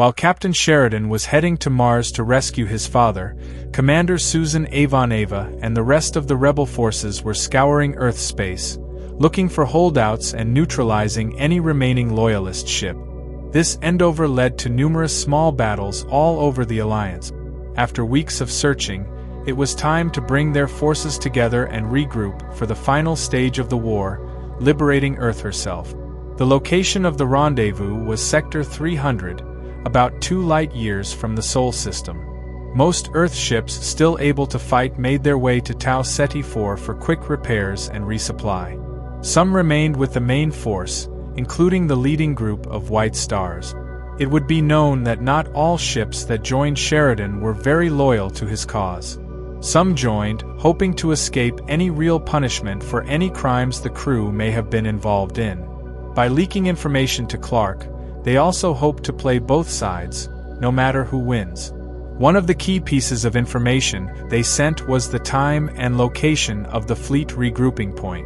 While Captain Sheridan was heading to Mars to rescue his father, Commander Susan Ivanova and the rest of the rebel forces were scouring Earth space, looking for holdouts and neutralizing any remaining Loyalist ship. This endeavor led to numerous small battles all over the Alliance. After weeks of searching, it was time to bring their forces together and regroup for the final stage of the war, liberating Earth herself. The location of the rendezvous was Sector 300, about 2 light-years from the Sol system. Most Earth ships still able to fight made their way to Tau Ceti 4 for quick repairs and resupply. Some remained with the main force, including the leading group of White Stars. It would be known that not all ships that joined Sheridan were very loyal to his cause. Some joined, hoping to escape any real punishment for any crimes the crew may have been involved in. By leaking information to Clark, they also hoped to play both sides, no matter who wins. One of the key pieces of information they sent was the time and location of the fleet regrouping point.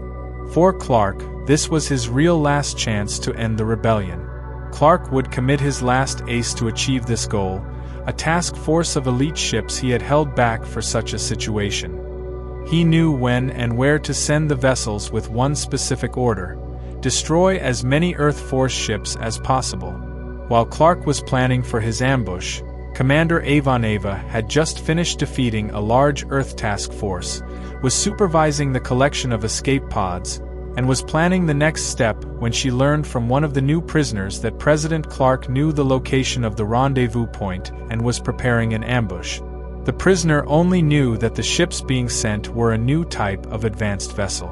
For Clark, this was his real last chance to end the rebellion. Clark would commit his last ace to achieve this goal, a task force of elite ships he had held back for such a situation. He knew when and where to send the vessels with one specific order: destroy as many Earth Force ships as possible. While Clark was planning for his ambush, Commander Ivanova had just finished defeating a large Earth task force, was supervising the collection of escape pods, and was planning the next step when she learned from one of the new prisoners that President Clark knew the location of the rendezvous point and was preparing an ambush. The prisoner only knew that the ships being sent were a new type of advanced vessel.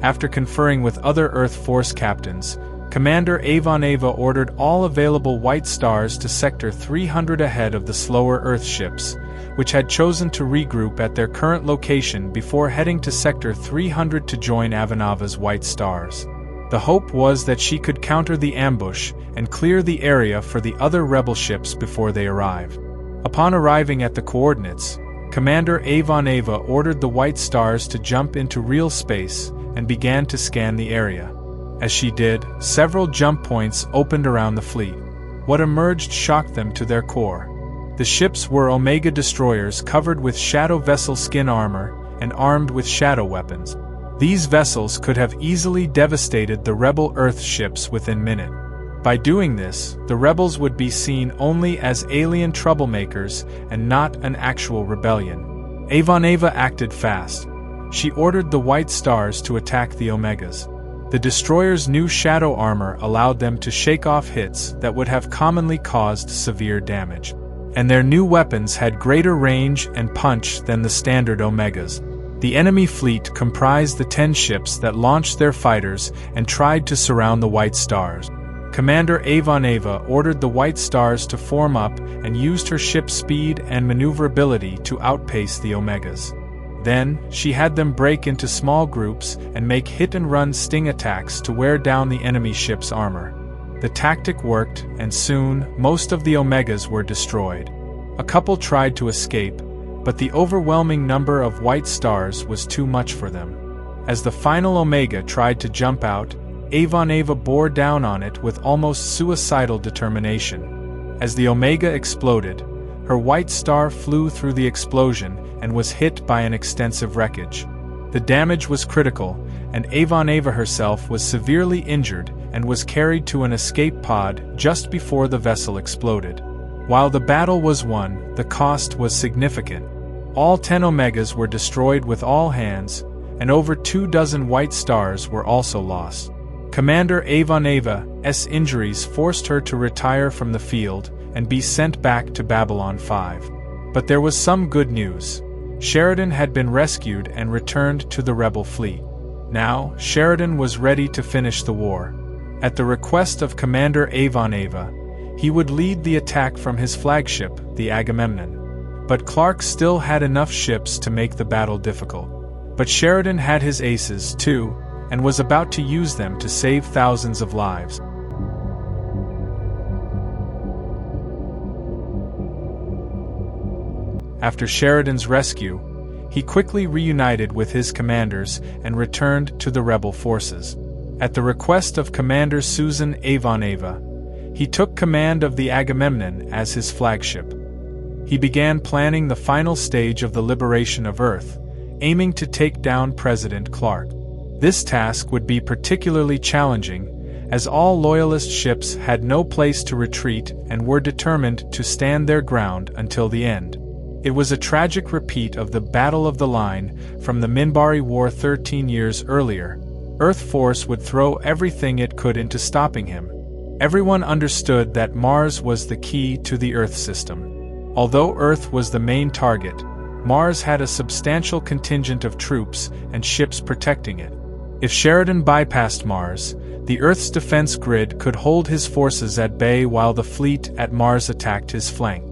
After conferring with other Earth Force captains, Commander Ivanova ordered all available White Stars to Sector 300 ahead of the slower Earth ships, which had chosen to regroup at their current location before heading to Sector 300 to join Ivanova's White Stars. The hope was that she could counter the ambush and clear the area for the other rebel ships before they arrive. Upon arriving at the coordinates, Commander Ivanova ordered the White Stars to jump into real space and began to scan the area. As she did, several jump points opened around the fleet. What emerged shocked them to their core. The ships were Omega destroyers covered with shadow vessel skin armor and armed with shadow weapons. These vessels could have easily devastated the rebel Earth ships within minutes. By doing this, the rebels would be seen only as alien troublemakers and not an actual rebellion. Ivanova acted fast. She ordered the White Stars to attack the Omegas. The destroyers' new shadow armor allowed them to shake off hits that would have commonly caused severe damage. And their new weapons had greater range and punch than the standard Omegas. The enemy fleet comprised the 10 ships that launched their fighters and tried to surround the White Stars. Commander Ivanova ordered the White Stars to form up and used her ship's speed and maneuverability to outpace the Omegas. Then, she had them break into small groups and make hit-and-run sting attacks to wear down the enemy ship's armor. The tactic worked, and soon, most of the Omegas were destroyed. A couple tried to escape, but the overwhelming number of White Stars was too much for them. As the final Omega tried to jump out, Ivanova bore down on it with almost suicidal determination. As the Omega exploded, her White Star flew through the explosion and was hit by an extensive wreckage. The damage was critical, and Ivanova herself was severely injured and was carried to an escape pod just before the vessel exploded. While the battle was won, the cost was significant. All 10 Omegas were destroyed with all hands, and over 24 White Stars were also lost. Commander Ivanova's injuries forced her to retire from the field and be sent back to Babylon 5. But there was some good news. Sheridan had been rescued and returned to the rebel fleet. Now, Sheridan was ready to finish the war. At the request of Commander Ivanova, he would lead the attack from his flagship, the Agamemnon. But Clark still had enough ships to make the battle difficult. But Sheridan had his aces, too, and was about to use them to save thousands of lives. After Sheridan's rescue, he quickly reunited with his commanders and returned to the rebel forces. At the request of Commander Susan Ivanova, He took command of the Agamemnon as his flagship. He began planning the final stage of the liberation of Earth, aiming to take down President Clark. This task would be particularly challenging, as all Loyalist ships had no place to retreat and were determined to stand their ground until the end. It was a tragic repeat of the Battle of the Line from the Minbari War 13 years earlier. Earth force would throw everything it could into stopping him. Everyone understood that Mars was the key to the Earth system. Although Earth was the main target, Mars had a substantial contingent of troops and ships protecting it. If Sheridan bypassed Mars, the Earth's defense grid could hold his forces at bay while the fleet at Mars attacked his flank.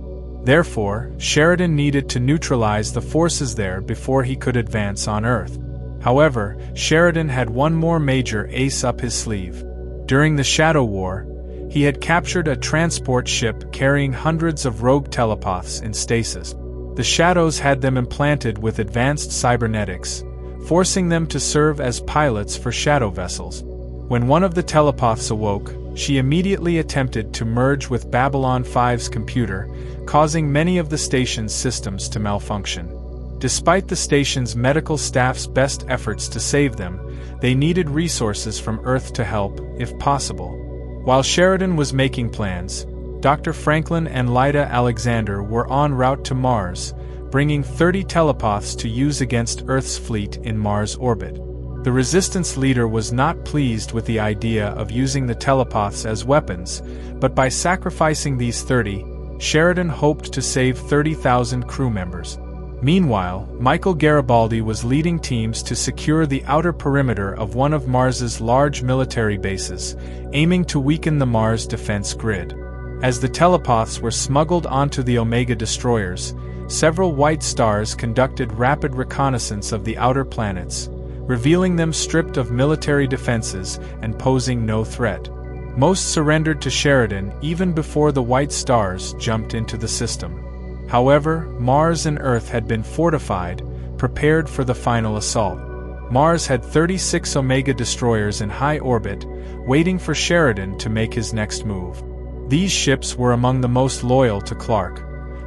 Therefore, Sheridan needed to neutralize the forces there before he could advance on Earth. However, Sheridan had one more major ace up his sleeve. During the Shadow War, he had captured a transport ship carrying hundreds of rogue telepaths in stasis. The Shadows had them implanted with advanced cybernetics, forcing them to serve as pilots for shadow vessels. When one of the telepaths awoke, she immediately attempted to merge with Babylon 5's computer, causing many of the station's systems to malfunction. Despite the station's medical staff's best efforts to save them, they needed resources from Earth to help, if possible. While Sheridan was making plans, Dr. Franklin and Lyda Alexander were en route to Mars, bringing 30 telepaths to use against Earth's fleet in Mars orbit. The Resistance leader was not pleased with the idea of using the telepaths as weapons, but by sacrificing these 30, Sheridan hoped to save 30,000 crew members. Meanwhile, Michael Garibaldi was leading teams to secure the outer perimeter of one of Mars's large military bases, aiming to weaken the Mars defense grid. As the telepaths were smuggled onto the Omega destroyers, several white stars conducted rapid reconnaissance of the outer planets, revealing them stripped of military defenses and posing no threat. Most surrendered to Sheridan even before the white stars jumped into the system. However, Mars and Earth had been fortified, prepared for the final assault. Mars had 36 Omega destroyers in high orbit, waiting for Sheridan to make his next move. These ships were among the most loyal to Clark.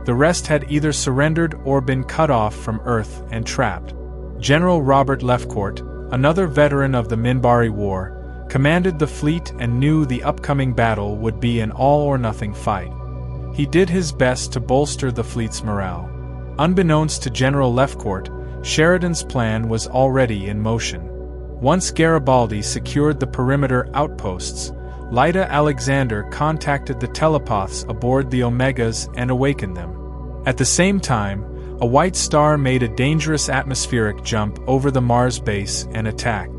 The rest had either surrendered or been cut off from Earth and trapped. General Robert Lefcourt, another veteran of the Minbari War, commanded the fleet and knew the upcoming battle would be an all-or-nothing fight. He did his best to bolster the fleet's morale. Unbeknownst to General Lefcourt, Sheridan's plan was already in motion. Once Garibaldi secured the perimeter outposts, Lyda Alexander contacted the telepaths aboard the Omegas and awakened them. At the same time, a white star made a dangerous atmospheric jump over the Mars base and attacked.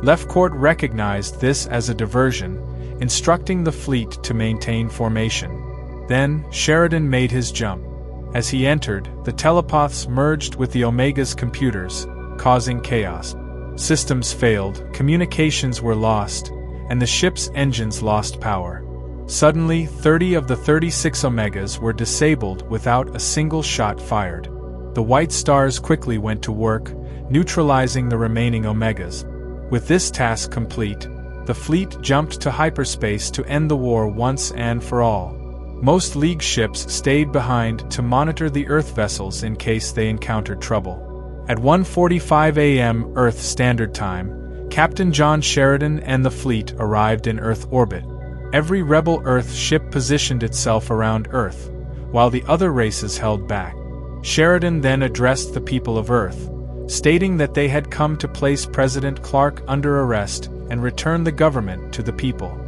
Lefcourt recognized this as a diversion, instructing the fleet to maintain formation. Then, Sheridan made his jump. As he entered, the telepaths merged with the Omega's computers, causing chaos. Systems failed, communications were lost, and the ship's engines lost power. Suddenly, 30 of the 36 Omegas were disabled without a single shot fired. The white stars quickly went to work, neutralizing the remaining Omegas. With this task complete, the fleet jumped to hyperspace to end the war once and for all. Most League ships stayed behind to monitor the Earth vessels in case they encountered trouble. At 1:45 a.m. Earth Standard Time, Captain John Sheridan and the fleet arrived in Earth orbit. Every rebel Earth ship positioned itself around Earth, while the other races held back. Sheridan then addressed the people of Earth, stating that they had come to place President Clark under arrest and return the government to the people.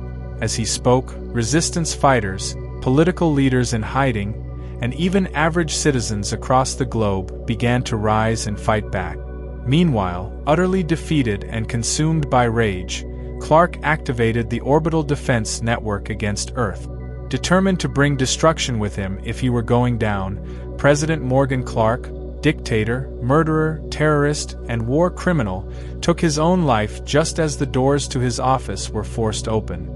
As he spoke, resistance fighters, political leaders in hiding, and even average citizens across the globe began to rise and fight back. Meanwhile, utterly defeated and consumed by rage, Clark activated the orbital defense network against Earth. Determined to bring destruction with him if he were going down, President Morgan Clark, dictator, murderer, terrorist, and war criminal, took his own life just as the doors to his office were forced open.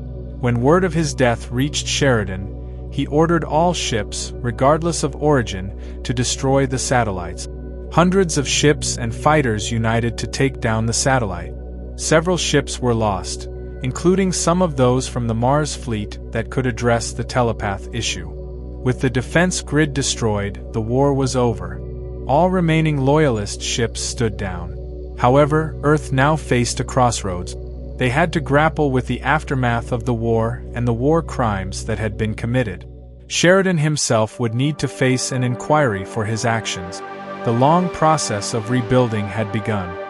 When word of his death reached Sheridan, he ordered all ships, regardless of origin, to destroy the satellites. Hundreds of ships and fighters united to take down the satellite. Several ships were lost, including some of those from the Mars fleet that could address the telepath issue. With the defense grid destroyed, the war was over. All remaining Loyalist ships stood down. However, Earth now faced a crossroads. They had to grapple with the aftermath of the war and the war crimes that had been committed. Sheridan himself would need to face an inquiry for his actions. The long process of rebuilding had begun.